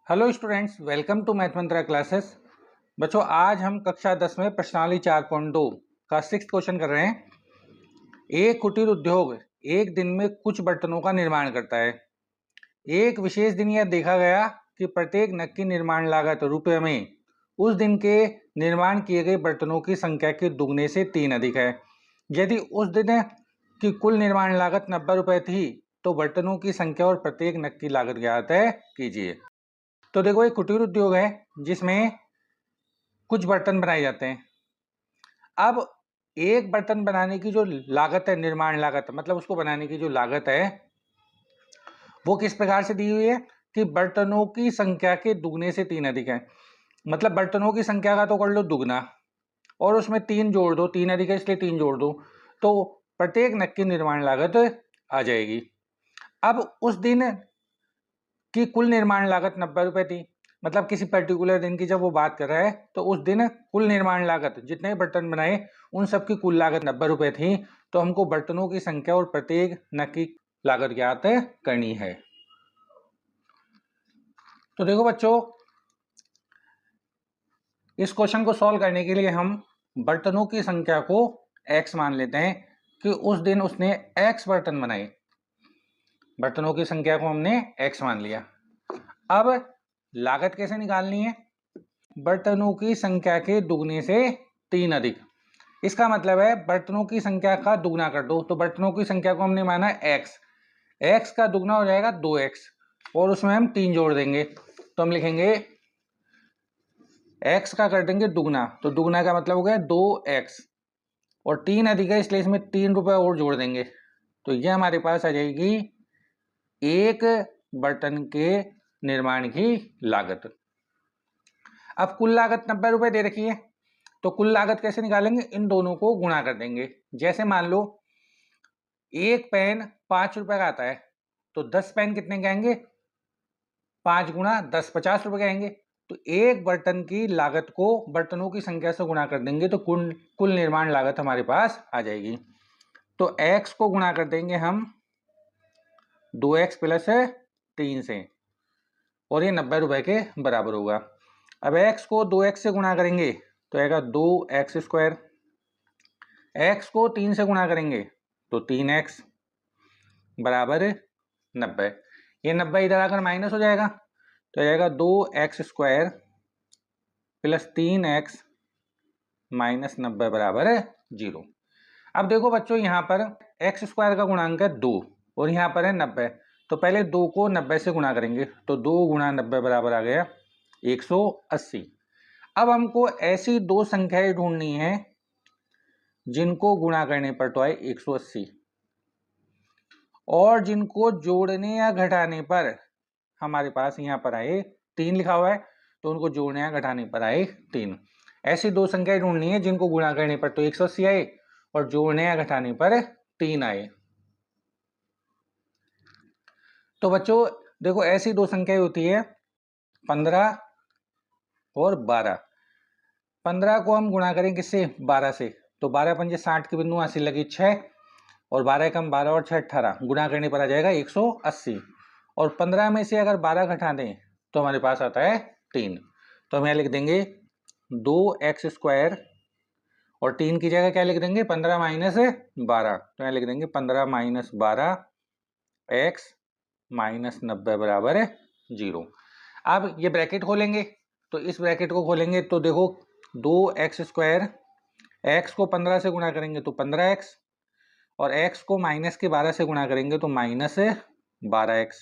Hello students, welcome to math Mantra classes. बच्चों, आज हम कक्षा 10 में प्रश्नावली 4.2 का 6th क्वेश्चन कर रहे हैं। एक कुटीर उद्योग एक दिन में कुछ बर्तनों का निर्माण करता है। एक विशेष दिन यह देखा गया कि प्रत्येक नग की निर्माण लागत रुपये में उस दिन के निर्माण किए गए बर्तनों की संख्या के दुगने से 3 अधिक है। यदि उस दिन की कुल निर्माण लागत 90 रुपये थी तो बर्तनों की संख्या और प्रत्येक नग की लागत ज्ञात कीजिए। तो देखो, एक कुटीर उद्योग है जिसमें कुछ बर्तन बनाए जाते हैं। अब एक बर्तन बनाने की जो लागत है, निर्माण लागत, मतलब उसको बनाने की जो लागत है वो किस प्रकार से दी हुई है कि बर्तनों की संख्या के दुगने से 3 अधिक है। मतलब बर्तनों की संख्या का तो कर लो दुगना और उसमें 3 जोड़ दो, 3 अधिक है इसलिए 3 जोड़ दो, तो प्रत्येक नग की निर्माण लागत आ जाएगी। अब उस दिन की कुल निर्माण लागत 90 रुपए थी। मतलब किसी पर्टिकुलर दिन की जब वो बात कर रहा है तो उस दिन कुल निर्माण लागत, जितने बर्तन बनाए उन सब की कुल लागत 90 रुपए थी। तो हमको बर्तनों की संख्या और प्रत्येक नग की लागत ज्ञात करनी है। तो देखो बच्चों, इस क्वेश्चन को सॉल्व करने के लिए हम बर्तनों की संख्या को x मान लेते हैं कि उस दिन उसने x बर्तन बनाए। बर्तनों की संख्या को हमने x मान लिया। अब लागत कैसे निकालनी है? बर्तनों की संख्या के दुगने से 3 अधिक। इसका मतलब है बर्तनों की संख्या का दुगना कर दो। तो बर्तनों की संख्या को हमने माना x, x का दुगना हो जाएगा 2x और उसमें हम 3 जोड़ देंगे। तो हम लिखेंगे x का कर देंगे दुगना, तो दुगना का मतलब हो गया 2x और 3 अधिक है इसलिए इसमें 3 रुपए और जोड़ देंगे। तो यह हमारे पास आ जाएगी एक बर्तन के निर्माण की लागत। अब कुल लागत 90 रुपए दे रखी है तो कुल लागत कैसे निकालेंगे? इन दोनों को गुणा कर देंगे। जैसे मान लो एक पेन 5 रुपए का आता है तो 10 पेन कितने के आएंगे? 5 गुणा 10, 50 रुपए के आएंगे। तो एक बर्तन की लागत को बर्तनों की संख्या से गुणा कर देंगे तो कुल निर्माण लागत हमारे पास आ जाएगी। तो x को गुणा कर देंगे हम 2x प्लस 3 से और ये 90 रुपए के बराबर होगा। अब x को 2x से गुणा करेंगे तो आएगा 2x स्क्वायर। x को 3 से गुणा करेंगे तो 3x बराबर 90। ये 90 इधर आकर माइनस हो जाएगा तो आएगा 2x square plus 3x minus 90 बराबर 0। अब देखो बच्चों, यहाँ पर x स्क्वायर का गुणांक है 2 और यहाँ पर है 90। तो पहले 2 को 90 से गुणा करेंगे तो 2 गुणा 90 बराबर आ गया 180। अब हमको ऐसी दो संख्याएं ढूंढनी है जिनको गुणा करने पर तो आए 180 और जिनको जोड़ने या घटाने पर हमारे पास यहाँ पर आए 3 लिखा हुआ है, तो उनको जोड़ने या घटाने पर आए 3। ऐसी दो संख्याएं ढूंढनी है जिनको गुणा करने पर तो 180 आए और जोड़ने या घटाने पर 3 आए। तो बच्चों देखो, ऐसी दो संख्याएं होती है 15 और 12। 15 को हम गुणा करें किससे? 12 से। तो 12 पंजे 60 के बिंदु 80 लगी 6 और 12 कम 12 और 6 18, गुणा करने पर आ जाएगा 180। और 15 में से अगर 12 घटा दें तो हमारे पास आता है 3। तो हम यहाँ लिख देंगे 2x स्क्वायर और 3 की जगह क्या लिख देंगे? 15 माइनस 12। तो यहाँ लिख देंगे 15 माइनस 12 x माइनस 90 बराबर 0। अब ये ब्रैकेट खोलेंगे तो इस ब्रैकेट को खोलेंगे तो देखो 2x स्क्वायर, x को 15 से गुणा करेंगे तो 15x और x को माइनस के 12 से गुणा करेंगे तो माइनस 12x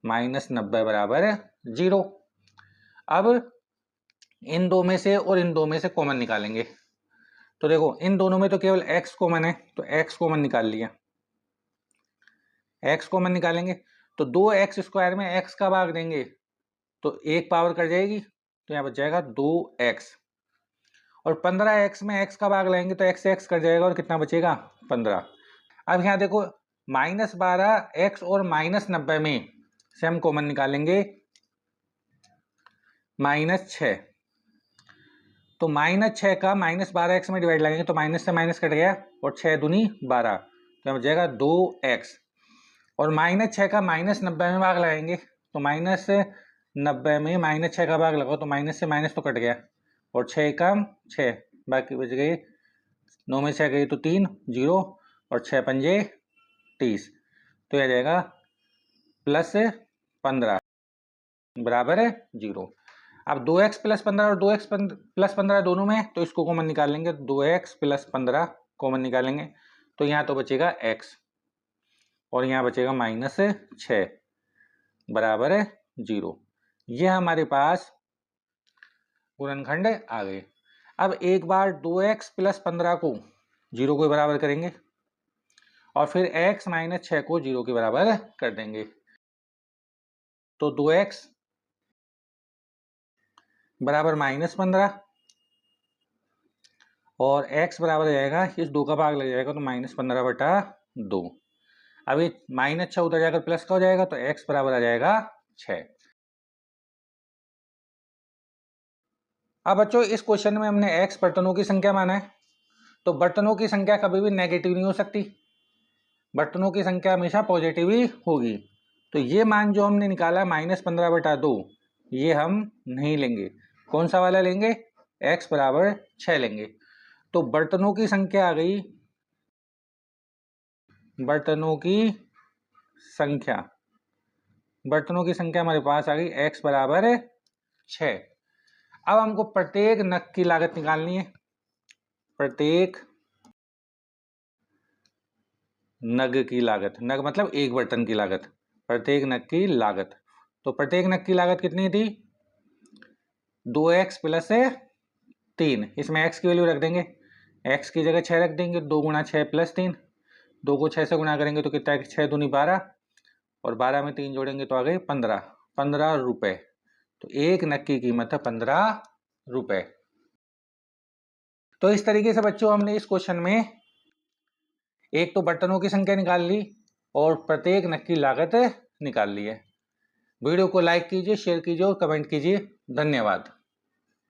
माइनस 90 बराबर 0। अब इन दो में से और इन दो में से कॉमन निकालेंगे। तो देखो, इन दोनों में तो केवल x कॉमन है तो x कॉमन निकाल लिया। x कॉमन निकालेंगे तो 2x स्क्वायर में x का भाग देंगे तो एक पावर कट जाएगी तो यहाँ बच जाएगा 2x और 15x में x का भाग लेंगे तो x कट जाएगा और कितना बचेगा? 15। अब यहाँ देखो, माइनस 12x और माइनस 90 में से हम कॉमन निकालेंगे माइनस 6। तो माइनस 6 का माइनस 12x में डिवाइड लगेंगे तो माइनस से माइनस कट गया और 6 दूनी 12 तो बच जाएगा 2x और माइनस 6 का माइनस 90 में भाग लगाएंगे तो माइनस 90 में -6 का भाग लगाओ तो माइनस से माइनस तो कट गया, और 6 कम 6, बाकी बच गए 9 में 6 गई तो 3 0, और 6 पंजे 30, तो यह जाएगा +15 बराबर है 0। अब 2x + 15 और 2x + 15 दोनों में, तो इसको कॉमन निकाल लेंगे। 2x + 15 कॉमन निकालेंगे तो यहाँ तो बचेगा x, और यहाँ बचेगा -6 बराबर है 0। यह हमारे पास गुणनखंड आ गए। अब एक बार 2x + 15 को 0 के बराबर करेंगे, और फिर x - 6 को 0 के बराबर कर देंगे, तो 2x बराबर -15, और x बराबर आ जाएगा, इस 2 का भाग लग जाएगा तो -15/2। अब ये -6 उधर जाकर प्लस का हो जाएगा, तो x बराबर आ जाएगा 6। अब बच्चों इस क्वेश्चन में हमने x बर्तनों की संख्या माना है, तो बर्तनों की संख्या कभी भी नेगेटिव नहीं हो सकती, बर्तनों की संख्या हमेशा पॉजिटिव ही होगी। तो ये मान जो हमने निकाला -15/2, ये हम नहीं लेंगे। कौन सा वाला लेंगे? x बराबर 6 लेंगे। तो बर्तनों की संख्या आ गई, बर्तनों की संख्या हमारे पास आ गई x बराबर 6। अब हमको प्रत्येक नग की लागत निकालनी है, प्रत्येक नग की लागत, नग मतलब एक बर्तन की लागत, प्रत्येक नग की लागत। तो प्रत्येक नग की लागत कितनी थी? 2x + 3, इसमें x की वैल्यू रख देंगे, x की जगह 6 रख देंगे, 2 × 6 + 3, 2 को 6 से गुणा करेंगे तो कितना है? 6 दूनी 12, और 12 में 3 जोड़ेंगे तो आ गए 15 रुपए। तो एक नग की कीमत है 15 रुपए। तो इस तरीके से बच्चों हमने इस क्वेश्चन में एक तो बर्तनों की संख्या निकाल ली और प्रत्येक नग की लागत निकाल ली है। वीडियो को लाइक कीजिए, शेयर कीजिए और कमेंट कीजिए। धन्यवाद।